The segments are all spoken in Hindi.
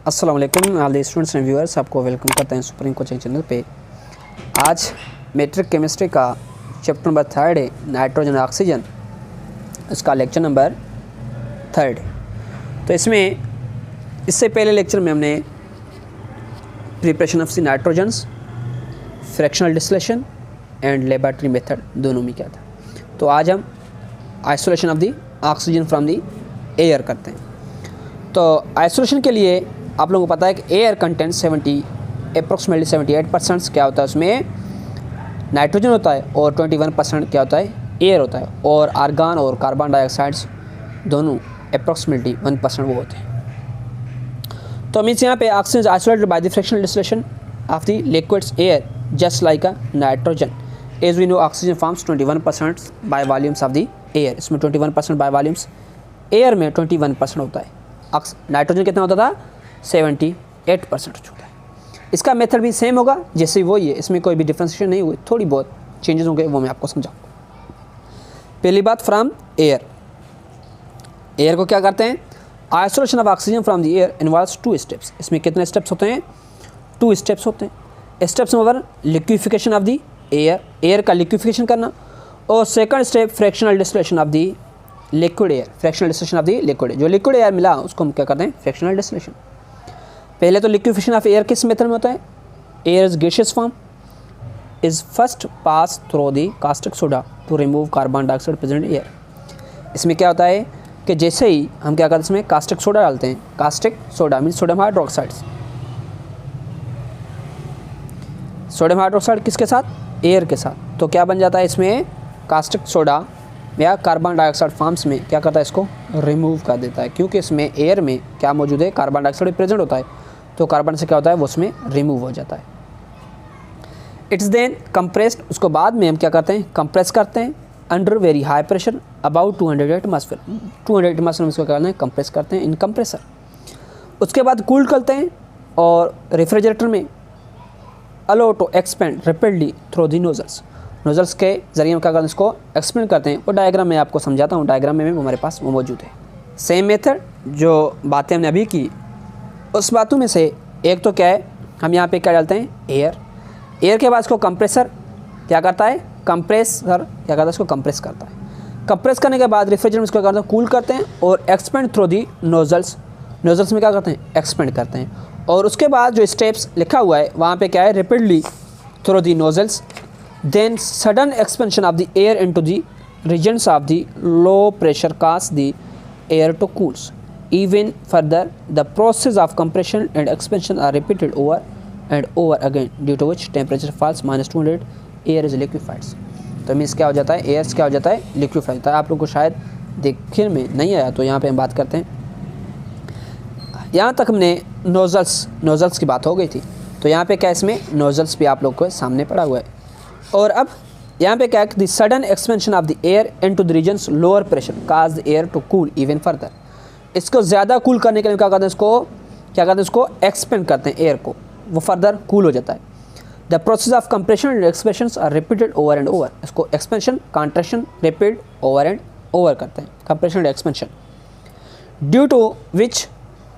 अस्सलाम वालेकुम all the students and viewers, आपको वेलकम करते हैं सुप्रीम कोचिंग चैनल पे। आज मैट्रिक केमिस्ट्री का चैप्टर नंबर 3 है नाइट्रोजन ऑक्सीजन, इसका लेक्चर नंबर 3। तो इससे पहले लेक्चर में हमने preparation of the nitrogens, fractional distillation and laboratory method दोनों में किया था। तो आज हम isolation of the oxygen from the air करते हैं। तो आइसोलेशन के लिए आप लोगों को पता है कि एयर कंटेंट अप्रोक्सीमेटली 78% क्या होता है, उसमें नाइट्रोजन होता है और 21% क्या होता है, एयर होता है। और आर्गन और कार्बन डाइऑक्साइड्स दोनों अप्रोक्सीमेटली 1% वो होते हैं। तो मीन्स यहाँ पे oxygen isolated by the fractional distillation of the liquids air just like a nitrogen. As we know oxygen forms 21% by volumes of the air. इसमें 21% बाय वॉल्यूम्स, एयर में 21% होता है। नाइट्रोजन कितना होता था, 78% होता है। इसका मेथड भी सेम होगा जैसे वो ही है, इसमें कोई भी डिफ्रेंशिएशन नहीं हुई, थोड़ी बहुत चेंजेस होंगे, वो मैं आपको समझाऊँ। पहली बात, फ्रॉम एयर। एयर को क्या करते हैं, isolation of oxygen from the air involves 2 steps. इसमें कितने स्टेप्स होते हैं, 2 स्टेप्स होते हैं। Steps number 1 liquefaction of the air, air का लिक्विफिकेशन करना। और second step fractional distillation of the liquid air, fractional distillation of the liquid. जो लिक्विड एयर मिला उसको हम क्या करते हैं, फ्रैक्शनल डिस्टिलेशन। पहले तो लिक्विफिकेशन ऑफ एयर किस मेथड में होता है, air is gaseous form is first pass through the caustic soda to remove carbon dioxide present air. इसमें क्या होता है कि जैसे ही हम क्या करते हैं, इसमें कास्टिक सोडा डालते हैं। Caustic soda means sodium hydroxides. Sodium hydroxide किसके साथ, एयर के साथ। तो क्या बन जाता है, इसमें कास्टिक सोडा या कार्बन डाइऑक्साइड फॉर्म्स में क्या करता है, इसको रिमूव कर देता है। क्योंकि इसमें एयर में क्या मौजूद है, कार्बन डाइऑक्साइड प्रेजेंट होता है, तो कार्बन से क्या होता है, वो उसमें रिमूव हो जाता है। इट्स देन कंप्रेस्ड, उसको बाद में हम क्या करते हैं, कंप्रेस करते हैं under very high pressure about 200 atmosphere. 200 atmosphere में इसको क्या करते हैं, कंप्रेस करते हैं इन कंप्रेसर। उसके बाद कूल करते हैं और रेफ्रिजरेटर में allow to expand rapidly through the nozzles. Nozzles के जरिए हम क्या करते हैं, इसको एक्सपेंड करते हैं। वो डायग्राम में आपको समझाता हूँ, डायग्राम में हमारे पास वो मौजूद है। सेम मेथड जो बातें हमने अभी की, उस बातों में से एक तो क्या है, हम यहाँ पे क्या डालते हैं, एयर। एयर के बाद इसको कंप्रेसर क्या करता है, कंप्रेसर क्या करता है, इसको कंप्रेस करता है। कंप्रेस करने के बाद रेफ्रिजरेटर में इसको क्या करते हैं, कूल करते हैं और expand through the nozzles. Nozzles में क्या करते हैं, एक्सपेंड करते हैं। और उसके बाद जो स्टेप्स लिखा हुआ है वहाँ पे क्या है, rapidly through the nozzles, then sudden expansion of the air into the regions of the low pressure cause the air to cools. Even further, the process of compression and expansion are repeated over and over again, due to which temperature falls -200, air is liquefied. तो मीन्स क्या हो जाता है, एयर क्या हो जाता है, लिक्विफाइड होता है। आप लोग को शायद देखने में नहीं आया, तो यहाँ पे हम बात करते हैं। यहाँ तक हमने नोजल्स की बात हो गई थी। तो यहाँ पे क्या, इसमें नोजल्स भी आप लोग को सामने पड़ा हुआ है। और अब यहाँ पे क्या है, the sudden expansion of the air into the regions lower pressure cause the air to cool even further. इसको ज़्यादा कूल करने के लिए क्या करते हैं, इसको क्या करते हैं, इसको एक्सपेंड करते हैं एयर को, वो फर्दर कूल हो जाता है। The process of compression and expansion are repeated over and over. इसको expansion, contraction, repeat, over and over करते हैं, compression and expansion. Due to which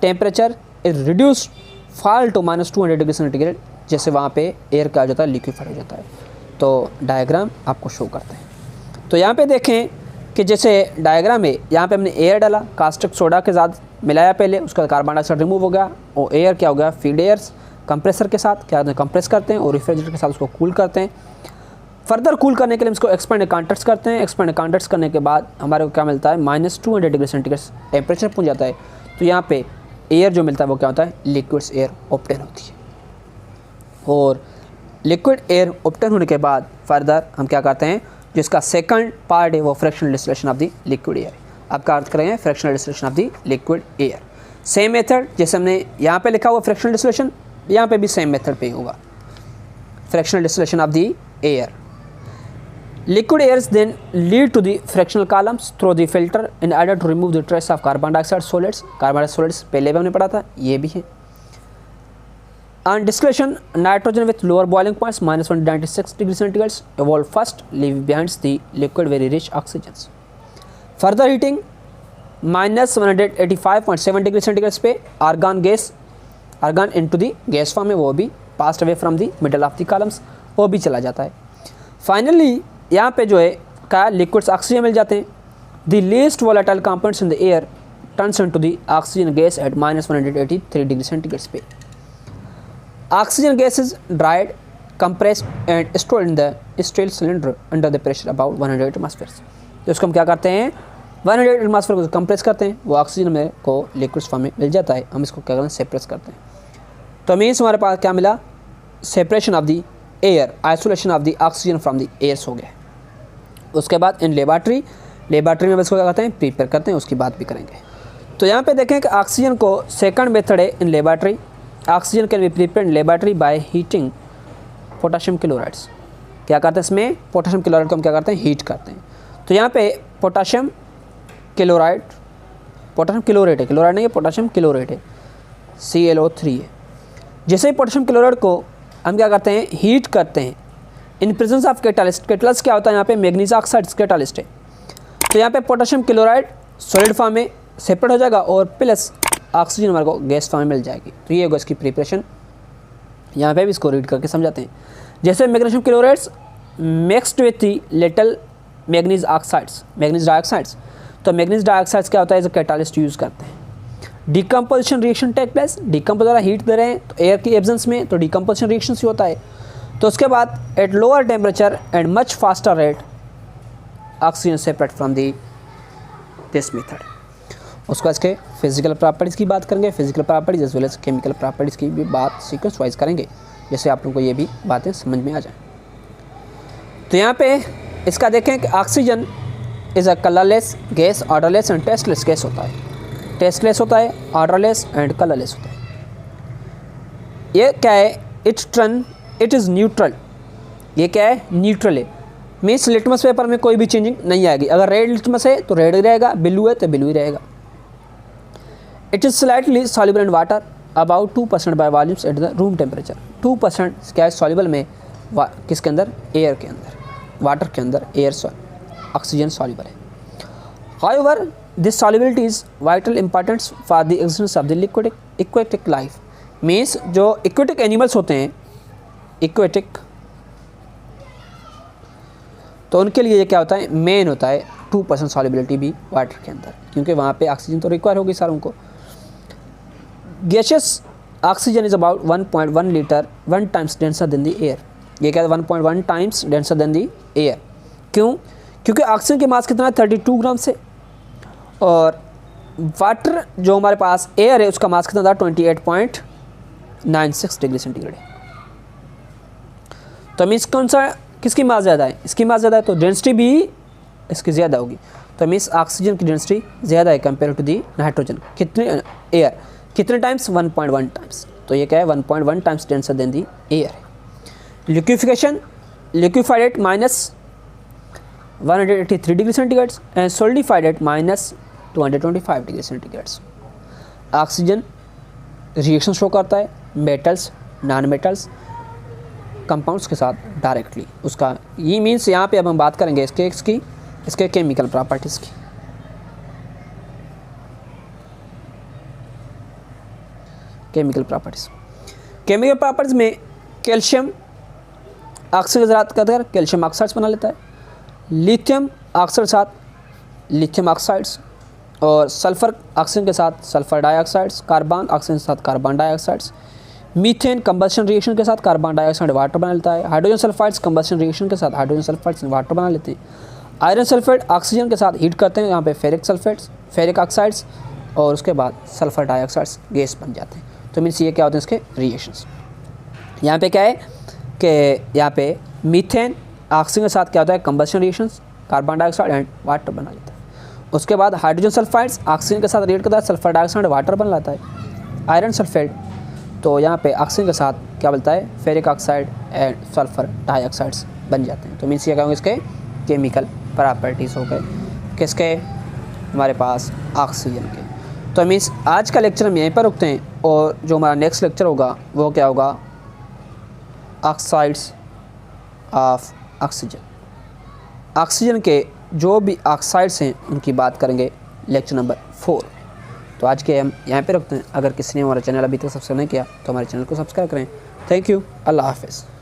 temperature is reduced fall to -200 degree centigrade. जैसे वहाँ पे एयर क्या हो जाता है, लिक्विफाइड हो जाता है। तो डायग्राम आपको शो करते हैं। तो यहाँ पे देखें कि जैसे डायग्राम है, यहाँ पे हमने एयर डाला, कास्टिक सोडा के साथ मिलाया पहले, उसका कार्बन डाइऑक्साइड रिमूव हो गया और एयर क्या हो गया, फील्ड एयर्स कंप्रेसर के साथ क्या कंप्रेस करते हैं और रेफ्रिजरेटर के साथ उसको कूल करते हैं। फर्दर कूल करने के लिए इसको एक्सपेंड कॉन्ट्रैक्ट करते हैं। एक्सपेंड कॉन्ट्रैक्ट करने के बाद हमारे को क्या मिलता है, -200 डिग्री सेंटीग्रेड टेम्परेचर पहुँच जाता है। तो यहाँ पे एयर जो मिलता है वो क्या होता है, लिक्विड्स एयर ऑब्टेन होती है। और लिक्विड एयर ऑब्टेन होने के बाद फर्दर हम क्या करते हैं, जिसका सेकंड पार्ट है वो fractional distillation of the liquid air. अब क्या अर्थ करेंगे, fractional distillation of the liquid air. Same method जैसे हमने यहाँ पे लिखा हुआ फ्रैक्शनल डिस्टिलेशन, यहाँ पे भी सेम मेथड पे होगा, fractional distillation of the air. Liquid airs then lead to the fractional columns through the filter in order to remove the trace of carbon dioxide solids. Carbon dioxide solids पहले भी हमने पढ़ा था, ये भी है। On distillation, nitrogen with lower boiling points -196 degree centigrade evolve first, leave behind the liquid very rich oxygens. Further heating -185.7 degree centigrade पे argon gas argon into the gas form में वो भी passed away from the middle of the columns, वो भी चला जाता है। फाइनली यहाँ पे जो है क्या लिक्विड्स ऑक्सीजन मिल जाते हैं। The least volatile compounds in the air turns into the oxygen gas at -183 degree centigrade पे। Oxygen gas is dried, compressed and stored in the steel cylinder under the pressure about 100 atmospheres। तो इसको हम क्या करते हैं, 100 एटमॉस्फेयर को कंप्रेस करते हैं, वो ऑक्सीजन में को लिक्विड फॉर्म में मिल जाता है, हम इसको क्या करते हैं सेपरेट करते हैं। तो मीन्स हमारे पास क्या मिला, separation of the air, isolation of the oxygen from the airs हो गया। उसके बाद इन लेबॉर्ट्री में इसको क्या करते हैं प्रिपेयर करते हैं, उसकी बात भी करेंगे। तो यहाँ पे देखें कि ऑक्सीजन को सेकंड मेथड है in laboratory. Oxygen can be prepared in laboratory by heating potassium chlorides. क्या करते हैं इसमें, पोटाशियम क्लोराइड को हम क्या करते हैं हीट करते हैं। तो यहाँ पे पोटाशियम क्लोराइड है, क्लोराइड नहीं है, पोटाशियम क्लोराइड है, ClO3 है। जैसे ही पोटाशियम क्लोराइड को हम क्या करते हैं हीट करते हैं in presence of catalyst. Catalyst क्या होता है, यहाँ पे मैग्नीज ऑक्साइड कैटालिस्ट है। तो यहाँ पे पोटाशियम क्लोराइड सॉलिड फॉर्म में सेपरेट हो जाएगा और प्लस ऑक्सीजन हमारे को गैस फॉर्म में मिल जाएगी। तो ये होगा इसकी प्रिपरेशन। यहाँ पे भी इसको रीड करके समझाते हैं। जैसे magnesium chlorides mixed with the little manganese oxides, manganese dioxides. तो मैग्नीज डाइऑक्साइड्स क्या होता है, एज अ कैटालिस्ट यूज़ करते हैं। Decomposition reaction take place, decompose heat दे रहे हैं तो एयर की एब्सेंस में, तो डिकम्पोजिशन रिएक्शन से होता है। तो उसके बाद at lower temperature and much faster rate oxygen separate from the this method. उसको इसके फिजिकल प्रॉपर्टीज़ की बात करेंगे, physical properties as well as chemical properties की भी बात सीक्वेंस वाइज करेंगे, जैसे आप लोगों को ये भी बातें समझ में आ जाए। तो यहाँ पे इसका देखें कि oxygen is a colourless gas, odourless and tasteless gas होता है। टेस्टलेस होता है, ऑर्डरलेस एंड कलरलेस होता है। ये क्या है, इट इज़ न्यूट्रल। ये क्या है, न्यूट्रल है। मीन्स लिटमस पेपर में कोई भी चेंजिंग नहीं आएगी। अगर रेड लिटमस है तो रेड ही रहेगा, ब्लू है तो ब्लू ही रहेगा। It is slightly soluble in water about 2% by volumes at the room temperature. 2% क्या है सॉल्युबल में, किसके अंदर, एयर के अंदर, वाटर के अंदर एयर ऑक्सीजन सॉल्युबल है। However this solubility is vital importance for the existence of the liquid aquatic life. Means जो एक्वेटिक एनिमल्स होते हैं, एक्वेटिक, तो उनके लिए ये क्या होता है, मेन होता है 2% सॉल्युबिलिटी भी वाटर के अंदर, क्योंकि वहाँ पे ऑक्सीजन तो रिक्वायर होगी सारों को। Gaseous oxygen is about 1.1 litre 1 times denser then the air. ये क्या है, 1.1 times denser then the air. क्यों, क्योंकि ऑक्सीजन की मास कितना है 32 ग्राम से, और वाटर जो हमारे पास एयर है उसका मास कितना था 28.96 डिग्री सेंटीग्रेड है। तो मीन्स कौन सा, किसकी मास ज़्यादा है, इसकी मास ज़्यादा है, तो डेंसिटी भी इसकी ज़्यादा होगी। तो मीन्स ऑक्सीजन की डेंसिटी ज़्यादा है कंपेयर टू दी नाइट्रोजन। कितने, एयर कितने टाइम्स, 1.1 टाइम्स। तो ये क्या है, 1.1 times denser than the air है। Liquefaction, liquefied at -183 degree centigrade and solidified at -225 degree centigrade. Oxygen reaction show करता है मेटल्स, नॉन मेटल्स, कंपाउंड्स के साथ डायरेक्टली। उसका ये मीन्स यहाँ पे अब हम बात करेंगे इसके केमिकल प्रॉपर्टीज़ की। केमिकल प्रॉपर्टीज़ में कैल्शियम ऑक्सीजन के साथ क्या कैल्शियम ऑक्साइड्स बना लेता है, लिथियम ऑक्साइड के साथ लिथियम ऑक्साइड्स, और सल्फर ऑक्सीजन के साथ सल्फर डाइऑक्साइड्स, कार्बन ऑक्सीजन के साथ carbon dioxides, methane combustion reaction के साथ कार्बन डाइऑक्साइड वाटर बना लेता है, हाइड्रोजन सल्फाइड्स कंबशन रिएक्शन के साथ हाइड्रोजन सल्फाइड्स वाटर बना लेते हैं, आयरन सल्फेट ऑक्सीजन के साथ हीट करते हैं, यहाँ पे फेरिक ऑक्साइड्स, और उसके बाद सल्फर डाइऑक्साइड्स गैस बन जाते हैं। तो मीन्स ये क्या होते हैं इसके रिएक्शंस। यहाँ पे क्या है कि यहाँ पे मीथेन ऑक्सीजन के साथ क्या होता है combustion reactions, carbon dioxide and water बना लेता है। उसके बाद हाइड्रोजन सल्फाइड्स ऑक्सीजन के साथ रिएक्ट करता है, सल्फर डाइऑक्साइड वाटर बना लाता है। आयरन सल्फेट तो यहाँ पे ऑक्सीजन के साथ क्या बोलता है ferric oxide and sulphur dioxides बन जाते हैं। तो मीन्स ये क्या होंगे इसके केमिकल प्रॉपर्टीज़ हो गए किसके, हमारे पास ऑक्सीजन के। तो मीन्स आज का लेक्चर हम यहीं पर रुकते हैं, और जो हमारा नेक्स्ट लेक्चर होगा वो क्या होगा, ऑक्साइड्स ऑफ ऑक्सीजन। ऑक्सीजन के जो भी ऑक्साइड्स हैं उनकी बात करेंगे लेक्चर नंबर 4। तो आज के हम यहाँ पे रखते हैं। अगर किसी ने हमारा चैनल अभी तक सब्सक्राइब नहीं किया तो हमारे चैनल को सब्सक्राइब करें। थैंक यू, अल्लाह हाफ़िज़।